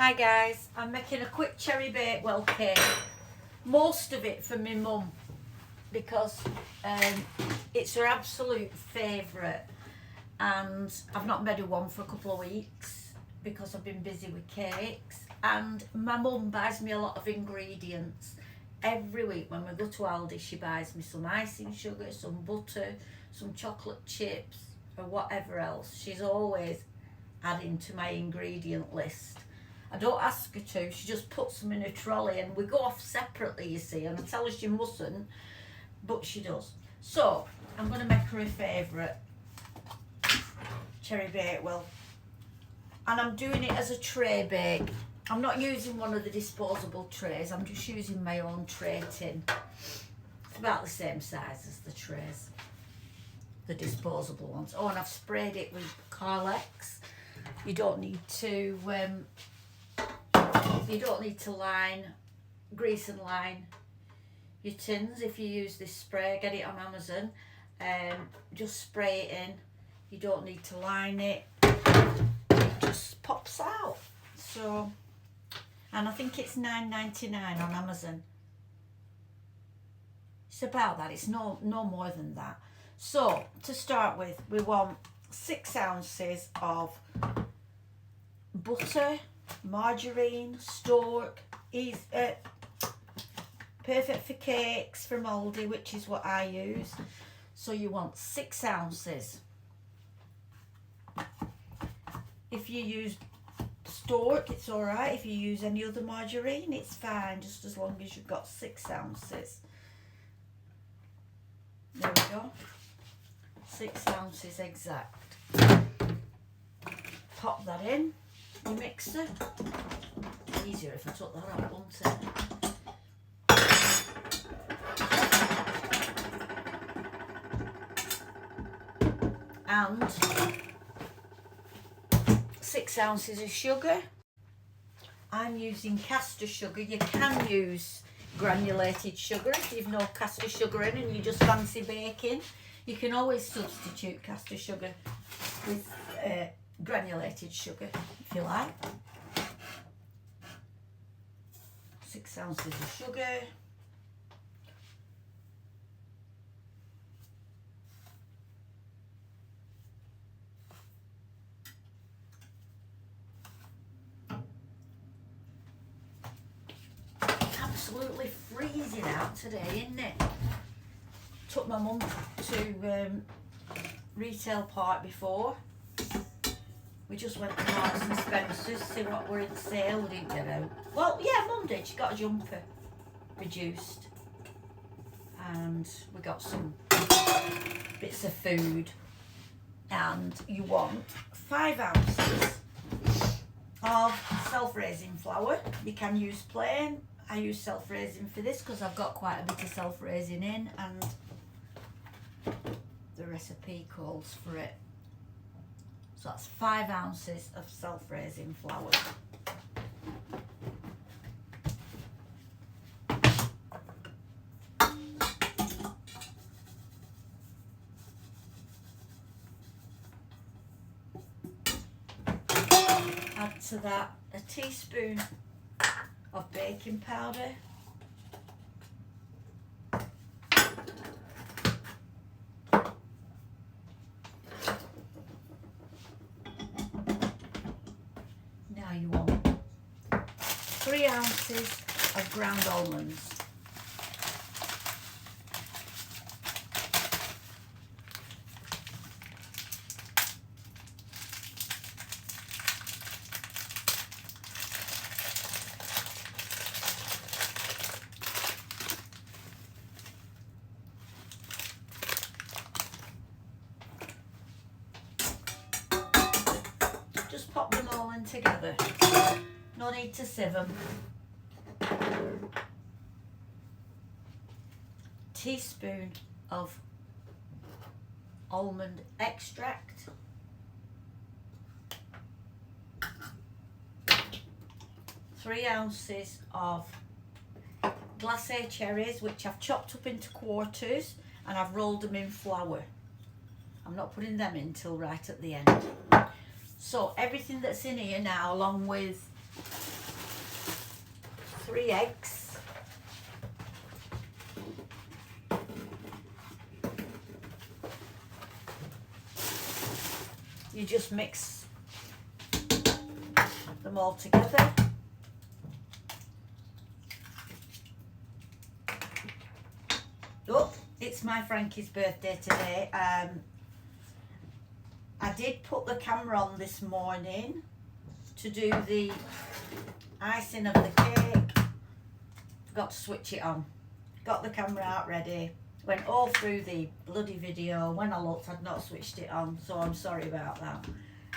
Hi guys, I'm making a quick cherry bakewell cake. Most of it for my mum because it's her absolute favourite, and I've not made her one for a couple of weeks because I've been busy with cakes. And my mum buys me a lot of ingredients. Every week when we go to Aldi, she buys me some icing sugar, some butter, some chocolate chips or whatever else. She's always adding to my ingredient list. I don't ask her to, she just puts them in a trolley and we go off separately, you see, and I tell her she mustn't, but she does. So I'm going to make her a favourite cherry bakewell, and I'm doing it as a tray bake. I'm not using one of the disposable trays, I'm just using my own tray tin. It's about the same size as the trays, the disposable ones. Oh, and I've sprayed it with Carlex. You don't need to grease and line your tins if you use this spray. Get it on Amazon. Just spray it in. You don't need to line it. It just pops out. So, and I think it's $9.99 on Amazon. It's about that. It's no more than that. So to start with, we want 6 ounces of butter, margarine, Stork, perfect for cakes from Aldi, which is what I use. So you want 6 ounces. If you use Stork, it's alright. If you use any other margarine, it's fine, just as long as you've got 6 ounces. There we go. 6 ounces exact. Pop that in your mixer. Easier if I took that out, wouldn't it? And 6 ounces of sugar. I'm using caster sugar. You can use granulated sugar if you've no caster sugar in and you just fancy baking. You can always substitute caster sugar with granulated sugar if you like. 6 ounces of sugar. Absolutely freezing out today, isn't it? Took my mum to retail park before. We just went to Marks and Spencer's to see what were in sale. We didn't get out. Well, yeah, Mum did. She got a jumper reduced. And we got some bits of food. And you want 5 ounces of self-raising flour. You can use plain. I use self-raising for this because I've got quite a bit of self-raising in, and the recipe calls for it. So that's 5 ounces of self-raising flour. Add to that a teaspoon of baking powder. Now you want 3 ounces of ground almonds. Just pop them all in together. No need to sieve them. Teaspoon of almond extract. 3 ounces of glacé cherries, which I've chopped up into quarters and I've rolled them in flour. I'm not putting them in till right at the end. So everything that's in here now, along with 3 eggs. You just mix them all together. Oh, it's my Frankie's birthday today. I did put the camera on this morning to do the icing of the cake. Forgot to switch it on. Got the camera out ready. Went all through the bloody video. When I looked, I'd not switched it on, so I'm sorry about that.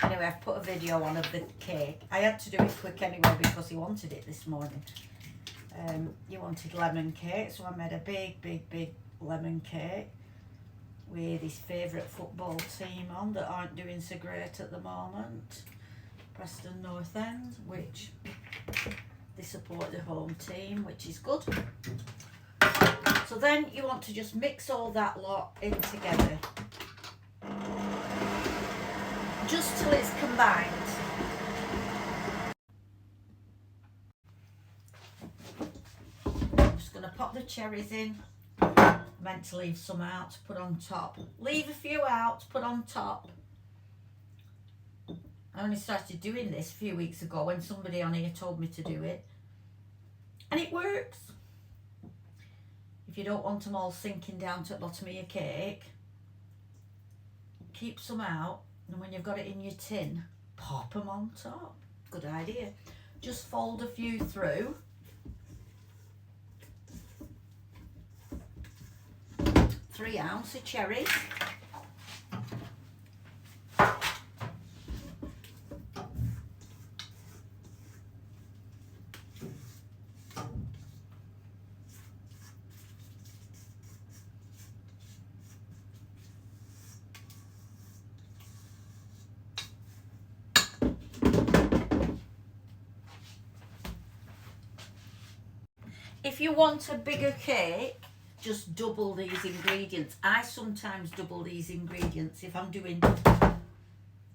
Anyway, I've put a video on of the cake. I had to do it quick anyway because he wanted it this morning. He wanted lemon cake, so I made a big lemon cake with his favourite football team on that aren't doing so great at the moment, Preston North End, which they support the home team, which is good. So then you want to just mix all that lot in together, just till it's combined. I'm just going to pop the cherries in. Meant to leave some out to put on top. Leave a few out to put on top. I only started doing this a few weeks ago when somebody on here told me to do it. And it works. If you don't want them all sinking down to the bottom of your cake, keep some out, and when you've got it in your tin, pop them on top. Good idea. Just fold a few through. 3 ounces of cherries. If you want a bigger cake, just double these ingredients. I sometimes double these ingredients if I'm doing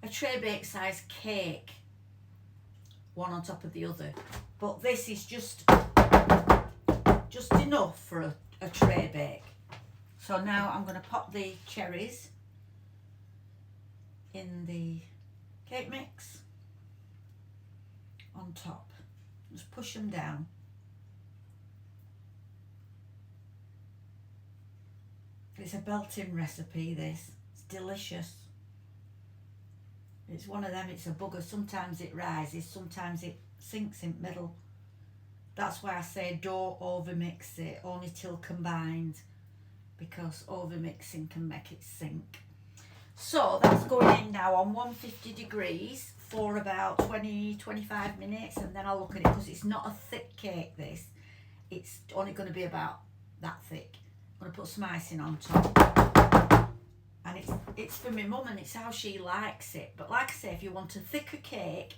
a tray bake size cake, one on top of the other. But this is just enough for a tray bake. So now I'm going to pop the cherries in the cake mix on top. Just push them down. It's a belting recipe, this. It's delicious. It's one of them, it's a bugger. Sometimes it rises, sometimes it sinks in the middle. That's why I say don't overmix it, only till combined, because overmixing can make it sink. So that's going in now on 150 degrees for about 20-25 minutes, and then I'll look at it, because it's not a thick cake, this. It's only going to be about that thick. I'm going to put some icing on top, and it's for my mum, and it's how she likes it. But like I say, if you want a thicker cake,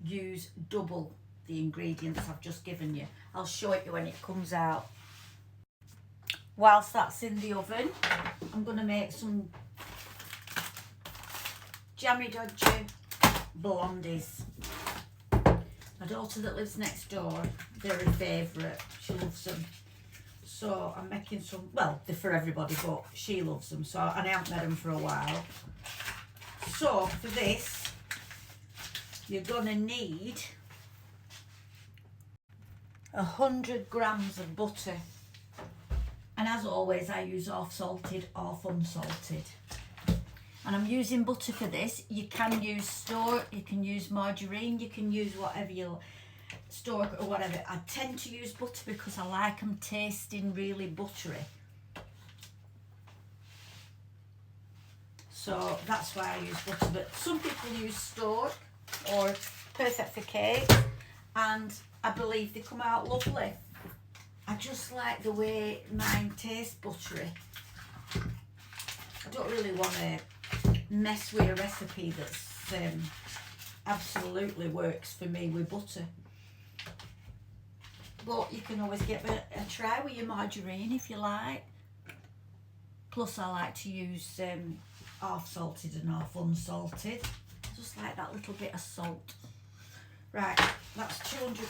use double the ingredients I've just given you. I'll show it you when it comes out. Whilst that's in the oven, I'm going to make some jammy dodgy blondies. My daughter that lives next door, they're a favourite. She loves them. So I'm making some, well, they're for everybody, but she loves them. So, and I haven't made them for a while. So for this, you're gonna need 100 grams of butter. And as always, I use half salted, half unsalted. And I'm using butter for this. You can use store, you can use margarine, you can use whatever you store or whatever. I tend to use butter because I like them tasting really buttery. So that's why I use butter. But some people use store, or perfect for cake, and I believe they come out lovely. I just like the way mine tastes buttery. I don't really want to mess with a recipe that's absolutely works for me with butter. But you can always give it a try with your margarine if you like. Plus I like to use half salted and half unsalted. Just like that little bit of salt. Right, that's 200 grams.